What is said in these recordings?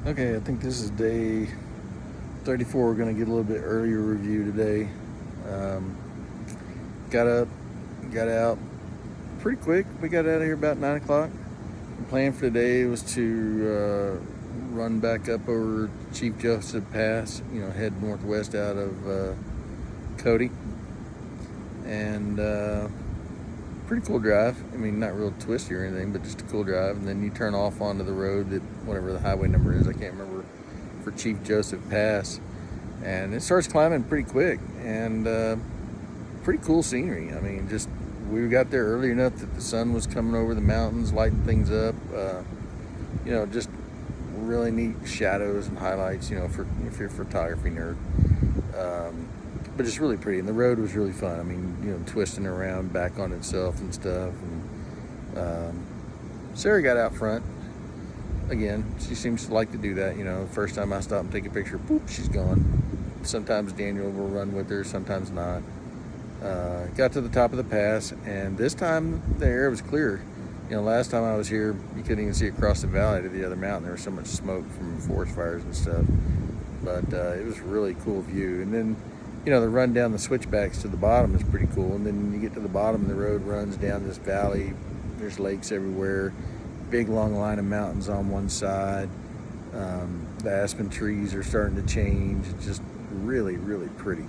Okay, I think this is day 34. We're going to get a little bit earlier review today. Um, got up, got out pretty quick. We got out of here about 9 o'clock. The plan for today was to run back up over Chief Joseph Pass, head northwest out of Cody. And pretty cool drive. I mean, not real twisty or anything, but just a cool drive. And then you turn off onto the road that, whatever the highway number is, I can't remember, for Chief Joseph Pass. And it starts climbing pretty quick and pretty cool scenery. I mean, just we got there early enough that the sun was coming over the mountains, lighting things up. Just really neat shadows and highlights, for if you're a photography nerd. But it's really pretty, and the road was really fun. I mean, twisting around back on itself and stuff. And Sarah got out front. Again, she seems to like to do that. The first time I stop and take a picture, boop, she's gone. Sometimes Daniel will run with her, sometimes not. Got to the top of the pass, and this time the air was clear. Last time I was here, you couldn't even see across the valley to the other mountain. There was so much smoke from forest fires and stuff. But it was a really cool view. And then, the run down the switchbacks to the bottom is pretty cool. And then you get to the bottom, the road runs down this valley. There's lakes everywhere. Big long line of mountains on one side. The aspen trees are starting to change. It's just really, really pretty.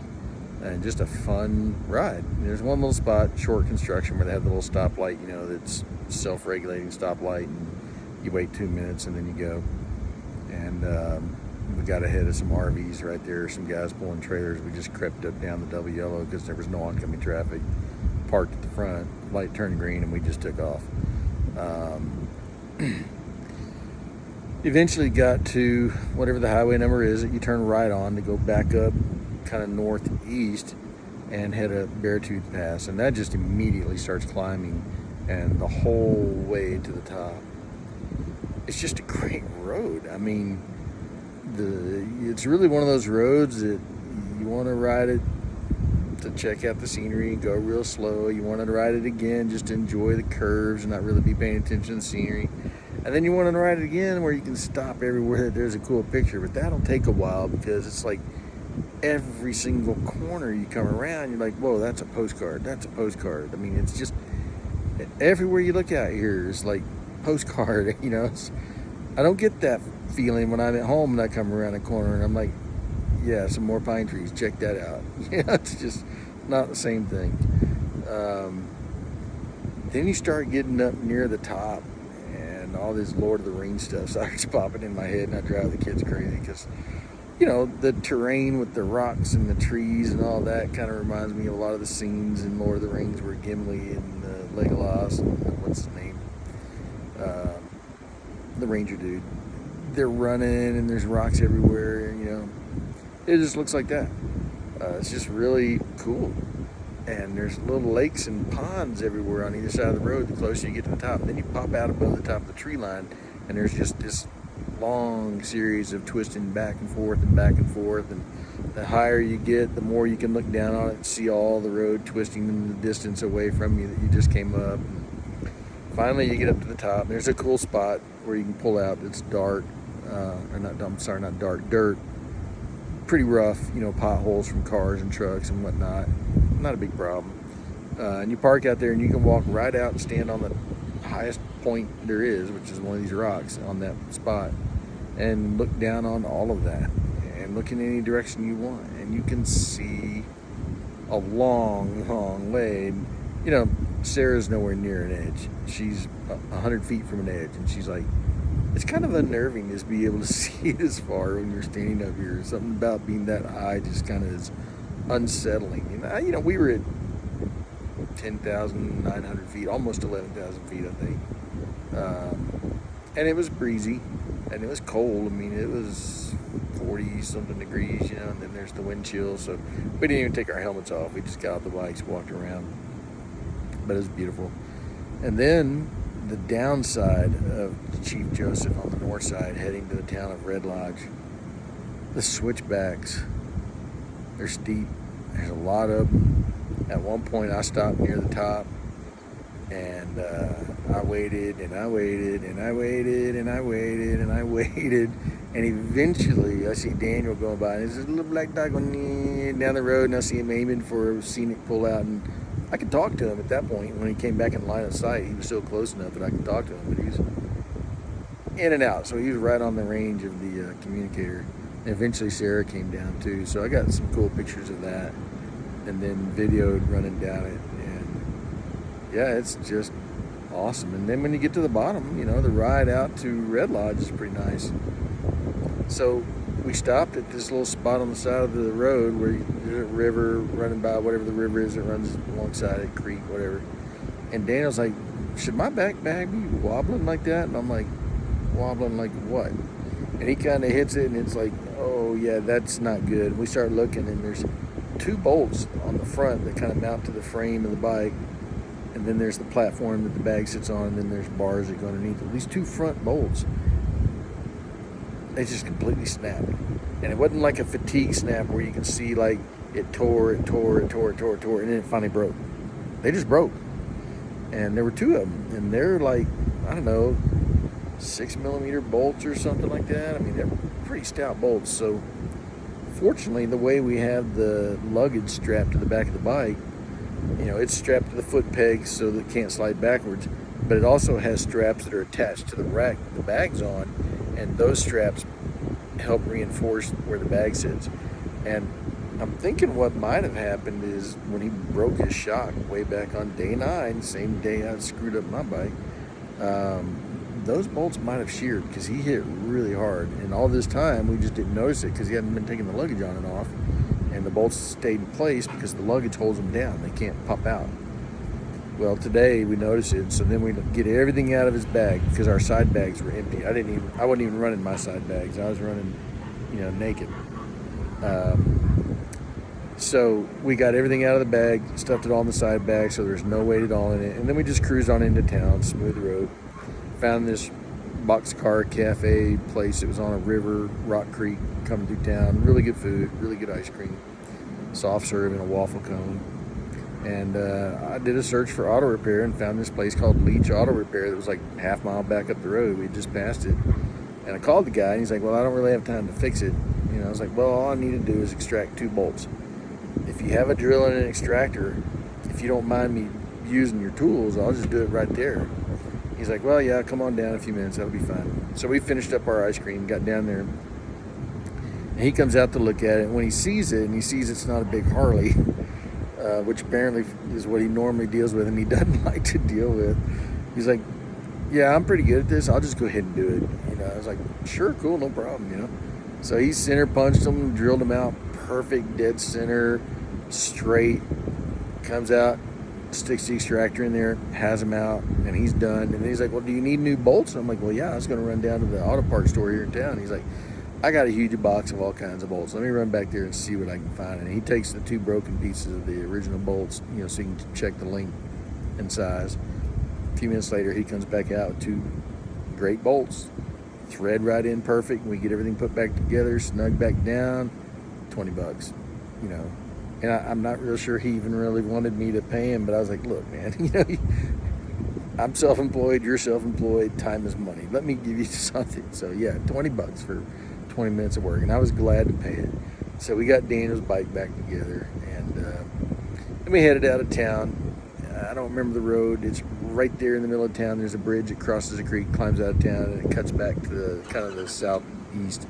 And just a fun ride. There's one little spot, short construction, where they have the little stoplight, that's self-regulating stoplight. And you wait 2 minutes and then you go. And we got ahead of some RVs right there, some guys pulling trailers. We just crept up down the double yellow because there was no oncoming traffic. Parked at the front, light turned green, and we just took off. Eventually got to whatever the highway number is that you turn right on to go back up kind of northeast and head up Beartooth Pass. And that just immediately starts climbing, and the whole way to the top. It's just a great road. I mean, it's really one of those roads that you want to ride it to check out the scenery and go real slow. You want to ride it again just to enjoy the curves and not really be paying attention to the scenery. And then you want to ride it again where you can stop everywhere that there's a cool picture. But that'll take a while because it's like every single corner you come around, you're like, whoa, that's a postcard. That's a postcard. I mean, it's just everywhere you look out here is like postcard. I don't get that feeling when I'm at home and I come around a corner and I'm like, yeah, some more pine trees, check that out. It's just not the same thing. Then you start getting up near the top and all this Lord of the Rings stuff starts popping in my head, and I drive the kids crazy because the terrain with the rocks and the trees and all that kind of reminds me of a lot of the scenes in Lord of the Rings where Gimli and Legolas and what's his name, the ranger dude, they're running and there's rocks everywhere. It just looks like that. It's just really cool. And there's little lakes and ponds everywhere on either side of the road the closer you get to the top. And then you pop out above the top of the tree line, and there's just this long series of twisting back and forth and back and forth. And the higher you get, the more you can look down on it and see all the road twisting in the distance away from you that you just came up. And finally, you get up to the top. And there's a cool spot where you can pull out that's dark. Not dark, dirt. Pretty rough, potholes from cars and trucks and whatnot. Not a big problem. And you park out there and you can walk right out and stand on the highest point there is, which is one of these rocks on that spot, and look down on all of that and look in any direction you want. And you can see a long, long way. Sarah's nowhere near an edge. She's 100 feet from an edge, and she's like, it's kind of unnerving to be able to see this far when you're standing up here. Something about being that high just kind of is unsettling. And we were at 10,900 feet, almost 11,000 feet, I think. And it was breezy, and it was cold. I mean, it was 40-something degrees, and then there's the wind chill. So we didn't even take our helmets off. We just got off the bikes, walked around. But it was beautiful. And then the downside of Chief Joseph on the north side, heading to the town of Red Lodge, the switchbacks, they're steep. There's a lot of them. At one point, I stopped near the top, and I waited and I waited and I waited and I waited and I waited. And eventually I see Daniel going by, and there's a little black dog going down the road, and I see him aiming for a scenic pull out. And I could talk to him at that point. When he came back in line of sight, he was still close enough that I could talk to him, but he's in and out. So he was right on the range of the communicator. And eventually Sarah came down too. So I got some cool pictures of that, and then videoed running down it. And yeah, it's just awesome. And then when you get to the bottom, the ride out to Red Lodge is pretty nice. So we stopped at this little spot on the side of the road where there's a river running by, whatever the river is that runs alongside it, creek, whatever. And Daniel's like, should my backpack be wobbling like that? And I'm like, wobbling like what? And he kind of hits it, and it's like, oh yeah, that's not good. We start looking, and there's 2 bolts on the front that kind of mount to the frame of the bike. And then there's the platform that the bag sits on, and then there's bars that go underneath it. These 2 front bolts, they just completely snapped. And it wasn't like a fatigue snap where you can see like it tore, and then it finally broke. They just broke. And there were 2 of them, and they're like, I don't know, 6mm bolts or something like that. I mean, they're pretty stout bolts. So fortunately, the way we have the luggage strapped to the back of the bike, it's strapped to the foot pegs so that it can't slide backwards, but it also has straps that are attached to the rack the bag's on, and those straps help reinforce where the bag sits. And I'm thinking what might have happened is when he broke his shock way back on day 9, same day I screwed up my bike, those bolts might have sheared because he hit really hard. And all this time we just didn't notice it because he hadn't been taking the luggage on and off. And the bolts stayed in place because the luggage holds them down. They can't pop out. Well, today we noticed it, so then we get everything out of his bag because our side bags were empty. I wasn't even running my side bags. I was running, naked. So we got everything out of the bag, stuffed it all in the side bag, so there's no weight at all in it. And then we just cruised on into town, smooth road. Found this boxcar cafe place. It was on a river, Rock Creek, coming through town. Really good food, really good ice cream, soft serve in a waffle cone. And I did a search for auto repair and found this place called Leach Auto Repair that was like half mile back up the road. We just passed it. And I called the guy, and he's like, well, I don't really have time to fix it. I was like, well, all I need to do is extract 2 bolts. If you have a drill and an extractor, if you don't mind me using your tools, I'll just do it right there. He's like, well, yeah, come on down in a few minutes. That'll be fine. So we finished up our ice cream, got down there. And he comes out to look at it. And when he sees it, and he sees it's not a big Harley, which apparently is what he normally deals with and he doesn't like to deal with, he's like, yeah, I'm pretty good at this. I'll just go ahead and do it. I was like, sure, cool, no problem, So he center punched them, drilled them out, perfect, dead center, straight, comes out, sticks the extractor in there, has him out, and he's done. And then he's like, well, do you need new bolts? And I'm like, well, yeah, I was going to run down to the auto parts store here in town. He's like, I got a huge box of all kinds of bolts. Let me run back there and see what I can find. And he takes the 2 broken pieces of the original bolts, so you can check the length and size. A few minutes later, he comes back out with 2 great bolts, thread right in perfect. We get everything put back together, snug back down, $20, And I'm not real sure he even really wanted me to pay him, but I was like, look, man, I'm self-employed, you're self-employed, time is money. Let me give you something. So yeah, $20 for 20 minutes of work, and I was glad to pay it. So we got Daniel's bike back together, and then we headed out of town. I don't remember the road. It's right there in the middle of town. There's a bridge that crosses a creek, climbs out of town, and it cuts back to the southeast.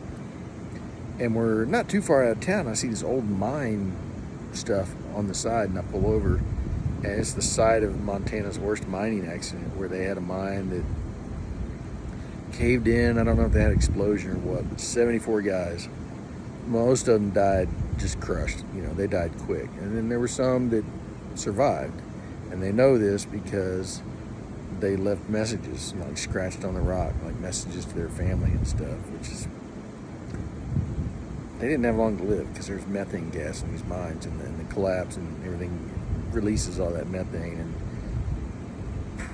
And we're not too far out of town. I see this old mine stuff on the side, and I pull over, and it's the site of Montana's worst mining accident, where they had a mine that caved in. I don't know if they had an explosion or what, but 74 guys. Most of them died just crushed. They died quick. And then there were some that survived, and they know this because they left messages, like scratched on the rock, like messages to their family and stuff, which is, they didn't have long to live because there's methane gas in these mines, and then the collapse and everything releases all that methane, and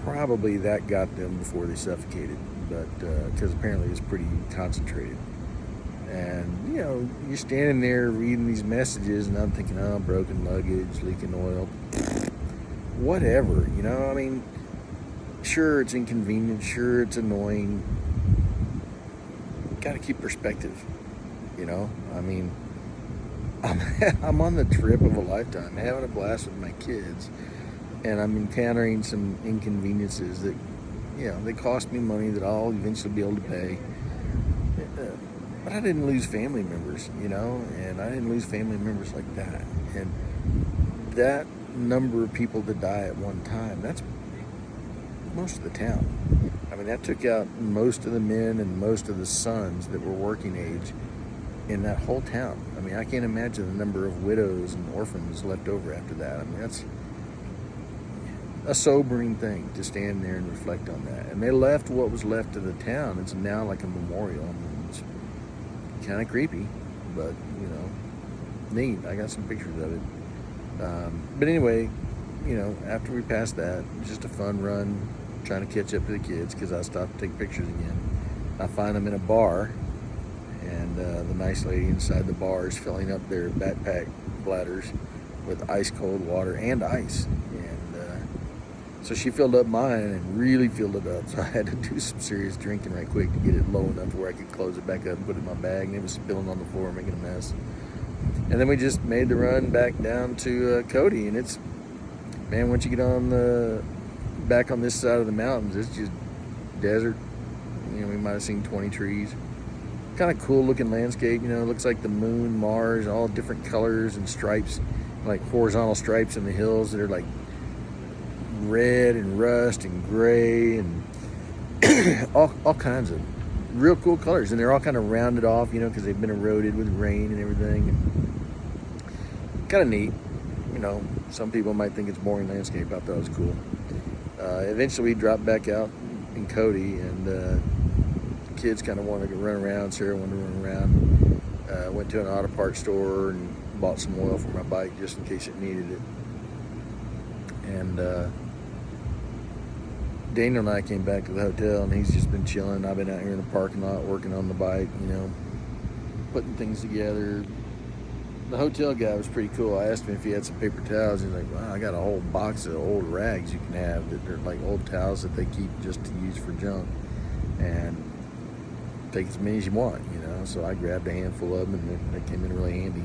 probably that got them before they suffocated, but because apparently it's pretty concentrated. And you're standing there reading these messages, and I'm thinking, oh, broken luggage, leaking oil, whatever. I mean, Sure, it's inconvenient. Sure, it's annoying. Got to keep perspective, you know? I mean, I'm on the trip of a lifetime, having a blast with my kids, and I'm encountering some inconveniences that, they cost me money that I'll eventually be able to pay. But I didn't lose family members, and I didn't lose family members like that. And that number of people that die at one time, that's most of the town. I mean, that took out most of the men and most of the sons that were working age in that whole town. I mean, I can't imagine the number of widows and orphans left over after that. I mean, that's a sobering thing to stand there and reflect on that. And they left what was left of the town. It's now like a memorial. I mean, it's kind of creepy, but, neat. I got some pictures of it. But anyway, after we passed that, it was just a fun run, trying to catch up to the kids because I stopped to take pictures again. I find them in a bar, and the nice lady inside the bar is filling up their backpack bladders with ice cold water and ice. And so she filled up mine and really filled it up. So I had to do some serious drinking right quick to get it low enough to where I could close it back up and put it in my bag. And it was spilling on the floor, making a mess. And then we just made the run back down to Cody. And it's, man, once you get on back on this side of the mountains, it's just desert. We might have seen 20 trees. Kind of cool looking landscape. It looks like the moon, Mars, all different colors and stripes, like horizontal stripes in the hills that are like red and rust and gray and all kinds of real cool colors. And they're all kind of rounded off, because they've been eroded with rain and everything. And kind of neat. Some people might think it's boring landscape. I thought it was cool. Eventually we dropped back out in Cody, and the kids kind of wanted to run around. Sarah wanted to run around. Went to an auto parts store and bought some oil for my bike just in case it needed it. And Daniel and I came back to the hotel, and he's just been chilling. I've been out here in the parking lot working on the bike, putting things together. The hotel guy was pretty cool. I asked him if he had some paper towels. He's like, wow, I got a whole box of old rags you can have that are like old towels that they keep just to use for junk. And take as many as you want, So I grabbed a handful of them, and they came in really handy.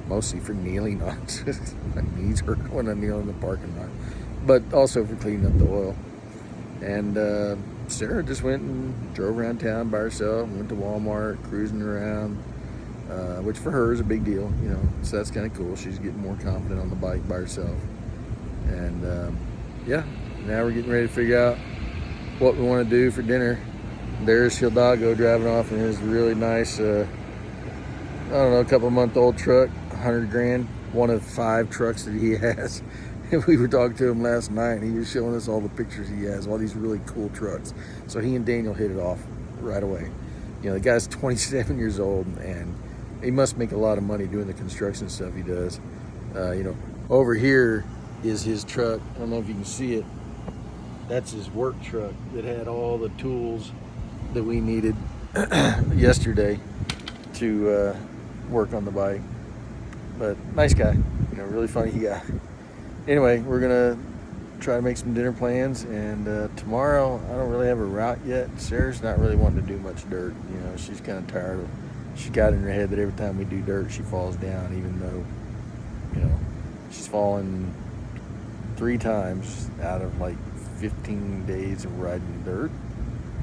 Mostly for kneeling on. My knees hurt when I kneel in the parking lot. But also for cleaning up the oil. And Sarah just went and drove around town by herself, went to Walmart, cruising around, which for her is a big deal, so that's kind of cool. She's getting more confident on the bike by herself. And now we're getting ready to figure out what we want to do for dinner. There's Hidalgo driving off in his really nice, a couple month old truck, 100 grand, one of 5 trucks that he has. We were talking to him last night, and he was showing us all the pictures he has, all these really cool trucks. So he and Daniel hit it off right away. The guy's 27 years old, and he must make a lot of money doing the construction stuff he does. Over here is his truck. I don't know if you can see it. That's his work truck that had all the tools that we needed yesterday to work on the bike. But nice guy, really funny guy. Anyway, we're gonna try to make some dinner plans, and tomorrow I don't really have a route yet. Sarah's not really wanting to do much dirt. She's kind of tired of. She's got in her head that every time we do dirt, she falls down, even though, she's fallen 3 times out of like 15 days of riding dirt.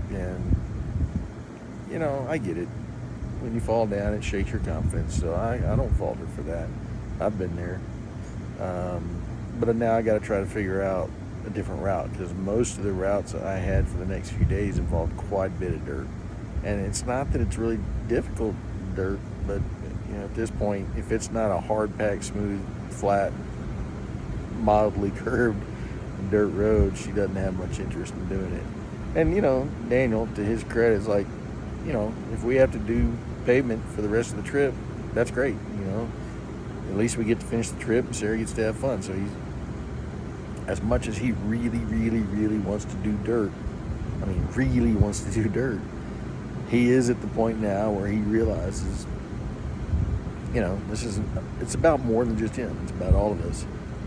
And I get it. When you fall down, it shakes your confidence. So I don't fault her for that. I've been there. But now I got to try to figure out a different route, because most of the routes I had for the next few days involved quite a bit of dirt. And it's not that it's really difficult dirt, but at this point, if it's not a hard packed, smooth, flat, mildly curved dirt road, she doesn't have much interest in doing it. And Daniel, to his credit, is like, if we have to do pavement for the rest of the trip, that's great. At least we get to finish the trip, and Sarah gets to have fun. So he's, as much as he really, really, really wants to do dirt, really wants to do dirt, he is at the point now where he realizes, it's about more than just him. It's about all of us.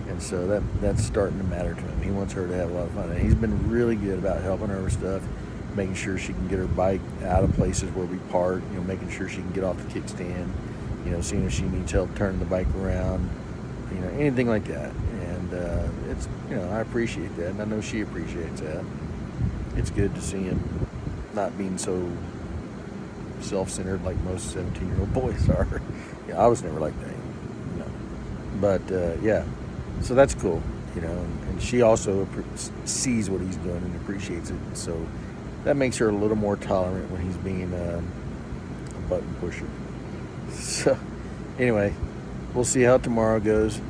And so that's starting to matter to him. He wants her to have a lot of fun. And he's been really good about helping her with stuff, making sure she can get her bike out of places where we park, making sure she can get off the kickstand, seeing if she needs help turning the bike around, anything like that. And it's, I appreciate that, and I know she appreciates that. It's good to see him not being so self-centered like most 17-year-old boys are. I was never like that, But yeah, so that's cool, and she also sees what he's doing and appreciates it. So that makes her a little more tolerant when he's being a button pusher. So anyway, we'll see how tomorrow goes.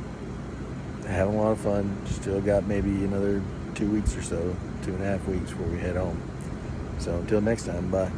Having a lot of fun. Still got maybe another 2 weeks or so, 2.5 weeks before we head home. So until next time, bye.